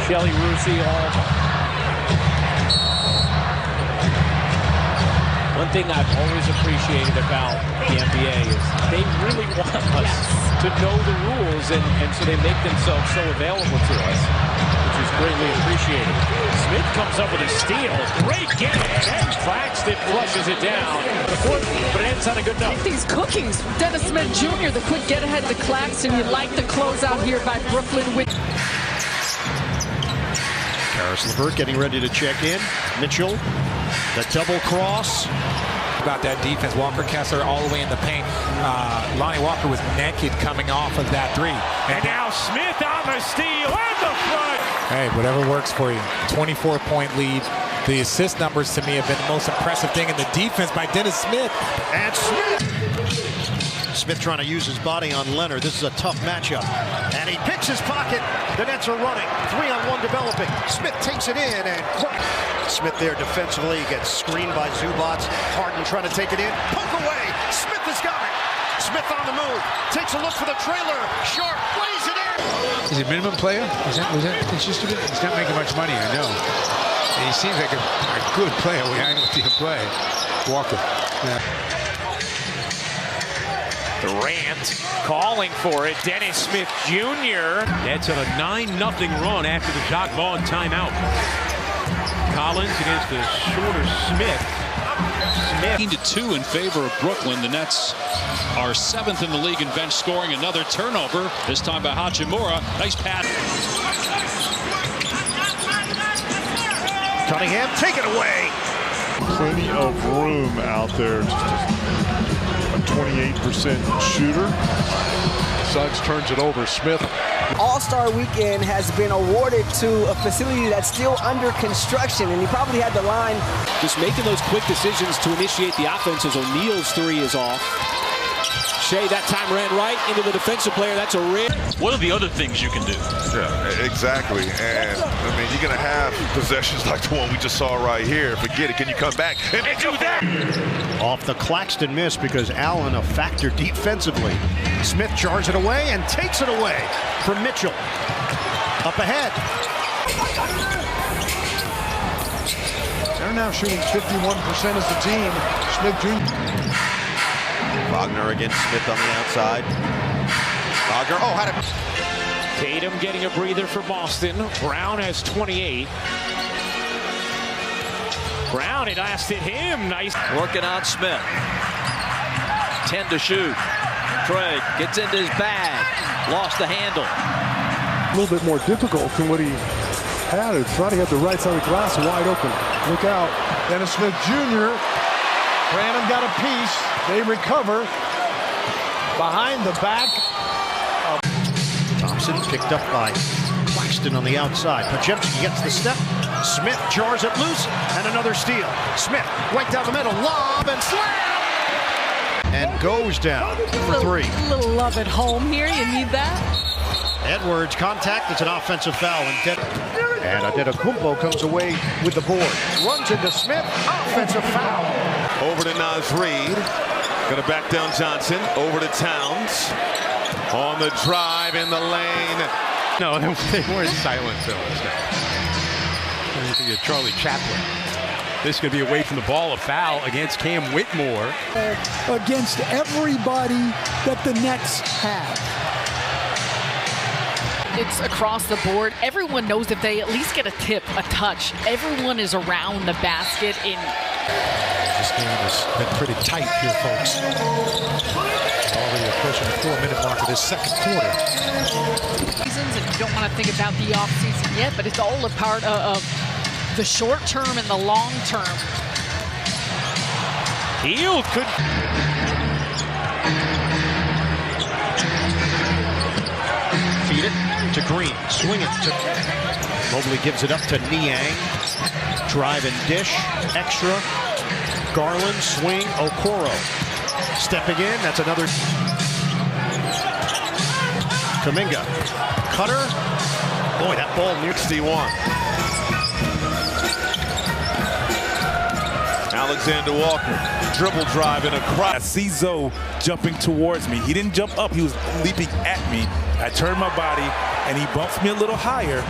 Shelly Rusi all. One thing I've always appreciated about the NBA is they really want us to know the rules, and so they make themselves so available to us, which is greatly appreciated. Smith comes up with a steal. Great get, and Claxton flushes it down. But it ends on a good note. These cookings, Dennis Smith Jr., the quick get ahead to Claxton. You like the closeout here by Brooklyn with Caris LeVert getting ready to check in. Mitchell, the double cross. About that defense, Walker Kessler all the way in the paint. Lonnie Walker was naked coming off of that three. And now Smith on the steal and the front. Hey, whatever works for you. 24-point lead. The assist numbers to me have been the most impressive thing in the defense by Dennis Smith. And Smith trying to use his body on Leonard. This is a tough matchup. And he picks his pocket. The Nets are running. 3-on-1 developing. Smith takes it in, and Smith there defensively gets screened by Zubac. Harden trying to take it in. Poke away. Smith has got it. Smith on the move. Takes a look for the trailer. Sharp lays it in. Is he a minimum player? Was that consistent? He's not making much money, I know. And he seems like a good player when I know what he can play. Walker. Yeah. Durant calling for it. Dennis Smith Jr. Nets on a 9-0 run after the Jacques Vaughn timeout. Collins against the shorter Smith. 15-2 in favor of Brooklyn. The Nets are 7th in the league in bench scoring. Another turnover, this time by Hachimura. Nice pass. Cunningham, take it away. Plenty of room out there. A 28% shooter. Suggs turns it over. Smith. All-Star Weekend has been awarded to a facility that's still under construction, and he probably had the line. Just making those quick decisions to initiate the offense as O'Neal's three is off. Shai that time ran right into the defensive player. That's a rip. What are the other things you can do? Yeah, exactly. And I mean, you're going to have possessions like the one we just saw right here. Forget it. Can you come back and do that? Off the Claxton miss because Allen a factor defensively. Smith jars it away and takes it away from Mitchell. Up ahead. They're now shooting 51% as the team. Smith Jr. Wagner against Smith on the outside. Wagner, had it. Tatum getting a breather for Boston. Brown has 28. Brown, it lasted him. Nice. Working on Smith. 10 to shoot. Craig gets into his bag. Lost the handle. A little bit more difficult than what he had. It's trying to get the right side of the glass wide open. Look out. Dennis Smith Jr. Brandon got a piece. They recover behind the back. Thompson picked up by Claxton on the outside. Podziemski gets the step. Smith jars it loose, and another steal. Smith right down the middle, lob and slam! And goes down for three. A little love at home here. You need that. Edwards contact. It's an offensive foul. And Antetokounmpo comes away with the board. Runs into Smith. Offensive foul. Over to Naz Reid. Going to back down Johnson. Over to Towns. On the drive in the lane. No, they weren't silent, Phil. I think of Charlie Chaplin. This is going to be away from the ball, a foul against Cam Whitmore. Against everybody that the Nets have. It's across the board. Everyone knows if they at least get a tip, a touch, everyone is around the basket. This game has been pretty tight here, folks. Already approaching the 4-minute mark of this second quarter. Seasons, and you don't want to think about the offseason yet, but it's all a part of the short term and the long term. Hield could. Feed it to Green. Swing it to Mobley. Gives it up to Niang. Drive and dish. Extra. Garland. Swing. Okoro. Stepping in. That's another. Kuminga. Cutter. Boy, that ball near 61. Alexander Walker, dribble drive and a cross. I see Zoe jumping towards me. He didn't jump up, he was leaping at me. I turned my body and he bumps me a little higher.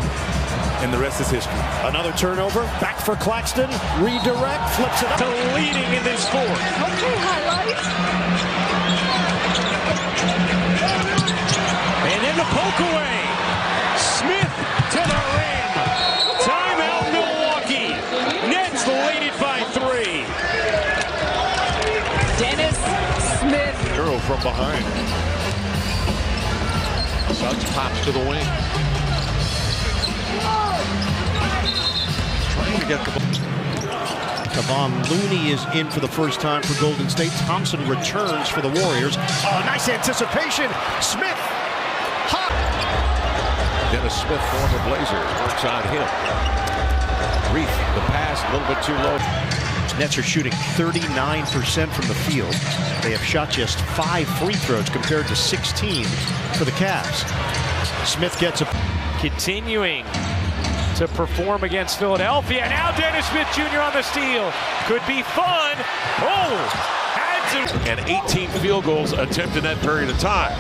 and the rest is history. Another turnover. Back for Claxton. Redirect. Flips it up. To leading in this fourth. Okay, highlights. And then the poke away. Smith to the rim. Timeout, Milwaukee. Nets lead it by 3. Dennis Smith. Jrue from behind. Suggs pops to the wing. Trying to get the ball. Kevon Looney is in for the first time for Golden State. Thompson returns for the Warriors. Oh, nice anticipation. Smith. Hot. Dennis Smith, former Blazer, works on him. Reef, the pass, a little bit too low. Nets are shooting 39% from the field. They have shot just 5 free throws compared to 16 for the Cavs. Smith gets a... Continuing to perform against Philadelphia. Now Dennis Smith Jr. on the steal. Could be fun. Oh, had to. And 18 field goals attempted in that period of time.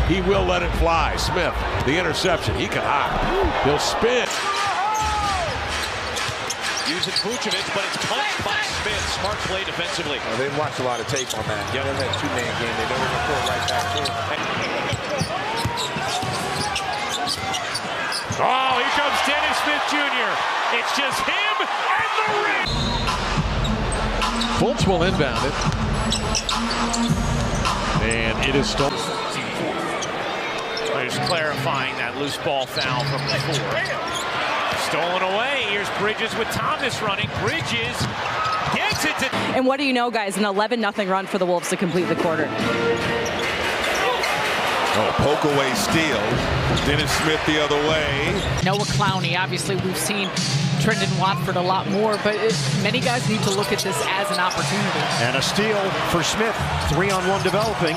He will let it fly. Smith, the interception. He can hide. He'll spin. Using Vucevic, but it's punched by Smith. Smart play defensively. They've watched a lot of tape on that. Yeah, that's a two-man game. They know we're going to throw it right back to him. Oh, here comes Dennis Smith Jr. It's just him and the ring. Fultz will inbound it. And it is stolen. Just clarifying that loose ball foul from before. Stolen away. Here's Bridges with Thomas running. Bridges gets it to... And what do you know, guys? An 11-0 run for the Wolves to complete the quarter. Oh, poke away steal. Dennis Smith the other way. Noah Clowney, obviously we've seen Trendon Watford a lot more, but many guys need to look at this as an opportunity. And a steal for Smith. 3-on-1 developing.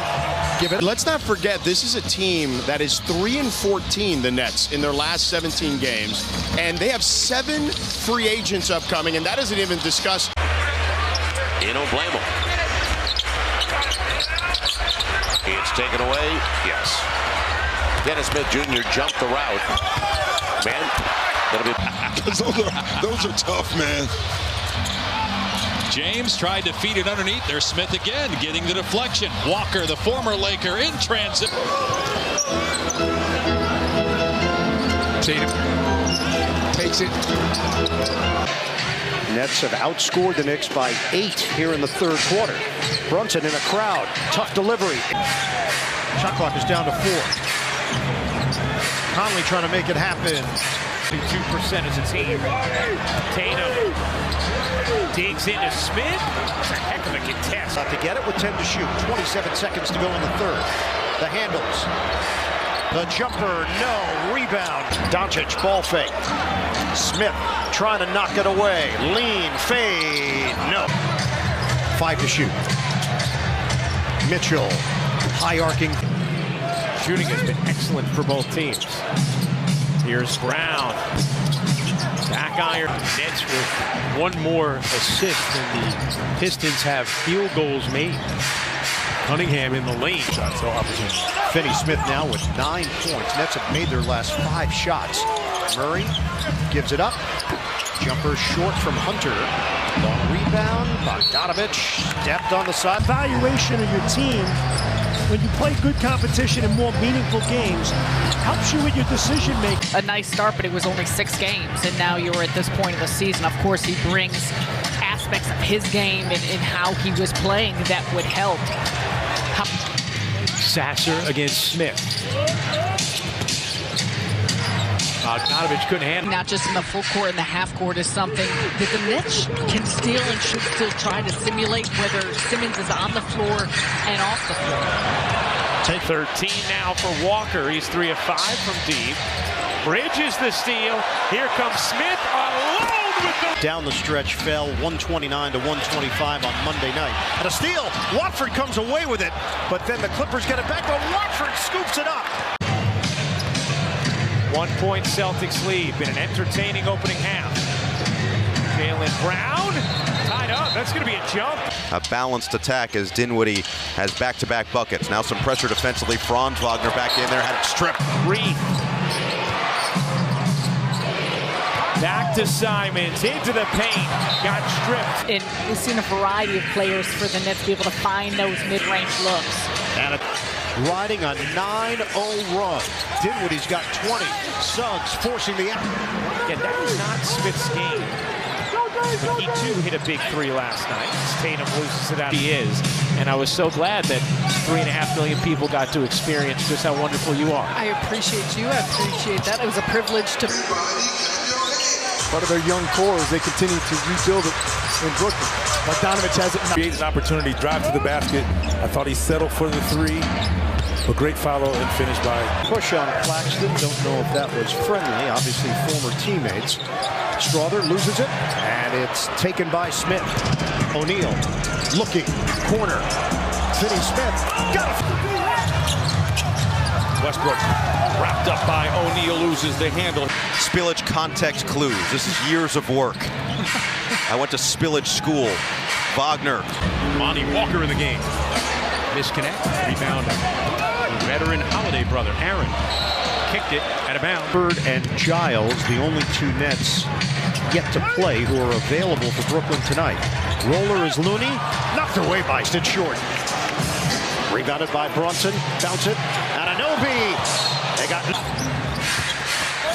Let's not forget, this is a team that is 3-14, the Nets, in their last 17 games. And they have 7 free agents upcoming, and that isn't even discussed. Blamo. It's taken away. Yes. Dennis Smith Jr. jumped the route. Man, that'll be... those are tough, man. James tried to feed it underneath. There's Smith again, getting the deflection. Walker, the former Laker, in transit. Tatum takes it. Nets have outscored the Knicks by 8 here in the third quarter. Brunson in a crowd. Tough delivery. Shot clock is down to 4. Conley trying to make it happen. 2% as a team. Tatum digs into Smith. That's a heck of a contest. About to get it with 10 to shoot. 27 seconds to go in the third. The handles. The jumper, no. Rebound. Doncic, ball fake. Smith trying to knock it away. Lean, fade, no. 5 to shoot. Mitchell, high arcing. Shooting has been excellent for both teams. Here's Brown. Back iron. Nets with one more assist than the Pistons have field goals made. Cunningham in the lane. Shot so opportunity. Finney Smith now with 9 points. Nets have made their last 5 shots. Murray gives it up. Jumper short from Hunter. Long rebound. Bogdanovich stepped on the side. Evaluation of your team when you play good competition in more meaningful games helps you with your decision making. A nice start, but it was only 6 games, and now you're at this point of the season. Of course, he brings aspects of his game and how he was playing that would help. Sasser against Smith. Bogdanovich couldn't handle. Not just in the full court, in the half court is something that the Nets can still and should still try to simulate, whether Simmons is on the floor and off the floor. Take 13 now for Walker. He's 3 of 5 from deep. Bridges the steal. Here comes Smith alone with the... Down the stretch fell 129 to 125 on Monday night. And a steal. Watford comes away with it, but then the Clippers get it back, but Watford scoops it up. 1-point Celtics lead. Been an entertaining opening half. Jaylen Brown tied up. That's going to be a jump. A balanced attack as Dinwiddie has back-to-back buckets. Now some pressure defensively. Franz Wagner back in there, had it stripped. Reef. Back to Simons, into the paint, got stripped. And we've seen a variety of players for the Nets be able to find those mid-range looks. And riding a 9-0 run. Dinwiddie's got 20. Suggs forcing the out. Yeah, that is not Smith's game. But he too hit a big three last night. Tatum loses it out. He is. And I was so glad that 3.5 million people got to experience just how wonderful you are. I appreciate you. I appreciate that. It was a privilege to... Part of their young core as they continue to rebuild it in Brooklyn. Bogdanovich has it. Created an opportunity, drive to the basket. I thought he settled for the three. A great follow and finish by. Push on Claxton. Don't know if that was friendly. Obviously former teammates. Strother loses it, and it's taken by Smith. O'Neal looking, corner. Finney Smith got it. Westbrook wrapped up by O'Neal, loses the handle. Spillage context clues. This is years of work. I went to Spillage school. Wagner. Monty Walker in the game. Misconnect, rebound. Veteran Holiday brother, Aaron. Kicked it out of bounds. Bird and Giles, the only two Nets yet to play who are available for Brooklyn tonight. Roller is Looney, knocked away by Sid Short. Rebounded by Brunson, bounce it, Anunoby. They got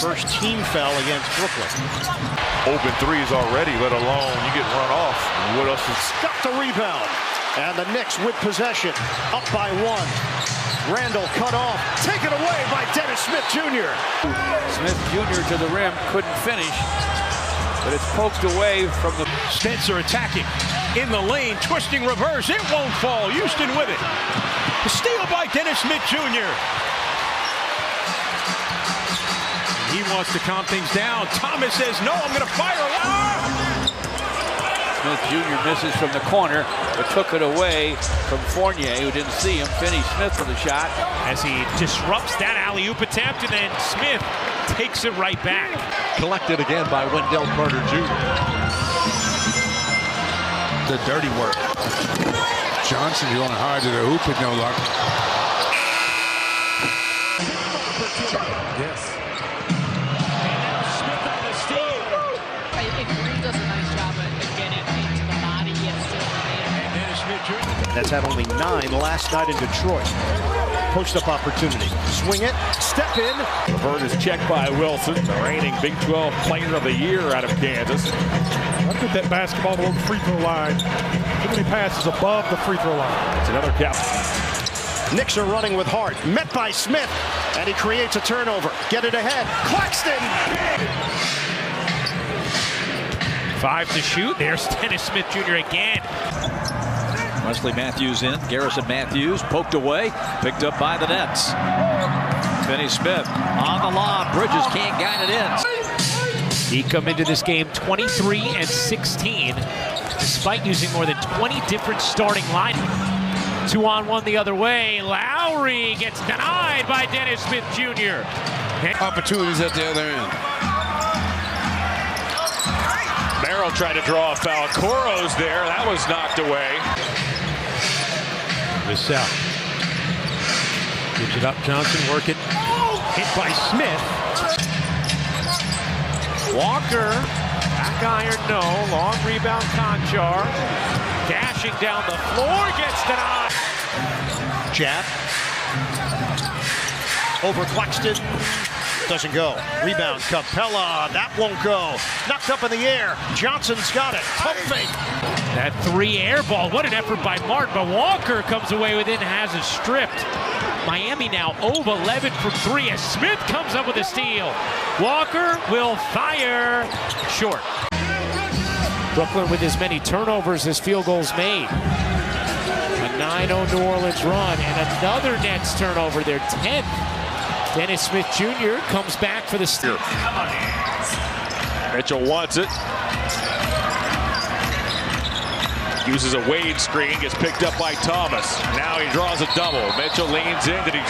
first team foul against Brooklyn. Open threes already, let alone you get run off. What else is... Got the rebound, and the Knicks with possession, up by one. Randall cut off, taken away by Dennis Smith Jr. Smith Jr. to the rim, couldn't finish, but it's poked away from the... Spencer attacking in the lane, twisting reverse, it won't fall. Houston with it. The steal by Dennis Smith Jr. He wants to calm things down. Thomas says, no, I'm going to fire. Smith Jr. misses from the corner, but took it away from Fournier, who didn't see him. Finney Smith with a shot. As he disrupts that alley-oop attempt, and then Smith takes it right back. Collected again by Wendell Carter Jr. The dirty work. Johnson going hard to the hoop with no luck. Yes. Smith on the steal. Green does a nice job of getting into the body. Nets had only 9 last night in Detroit. Post-up opportunity. Swing it, step in. Bird is checked by Wilson, the reigning Big 12 Player of the Year out of Kansas. I'll get that basketball below the free throw line. Too many passes above the free throw line. It's another cap. Knicks are running with Hart. Met by Smith, and he creates a turnover. Get it ahead. Claxton! 5 to shoot. There's Dennis Smith Jr. again. Wesley Matthews in. Garrison Matthews poked away. Picked up by the Nets. Finney Smith on the lob. Bridges can't guide it in. He come into this game 23 and 16, despite using more than 20 different starting line. 2-on-1 the other way. Lowry gets denied by Dennis Smith Jr. Opportunities at the other end. Merrill tried to draw a foul. Coro's there. That was knocked away. This out. Gives it up. Johnson working. Hit by Smith. Walker, back iron, no. Long rebound, Conchar. Dashing down the floor, gets denied. Jab. Over Claxton. Doesn't go. Rebound, Capella. That won't go. Knocked up in the air. Johnson's got it. Pump fake. That 3 air ball. What an effort by Martin. But Walker comes away with it and has it stripped. Miami now 0 of 11 from 3 as Smith comes up with a steal. Walker will fire short. Brooklyn with as many turnovers as field goals made. A 9-0 New Orleans run and another Nets turnover, their 10th. Dennis Smith Jr. comes back for the steal. Mitchell wants it. Uses a Wade screen, gets picked up by Thomas. Now he draws a double. Mitchell leans in. Did he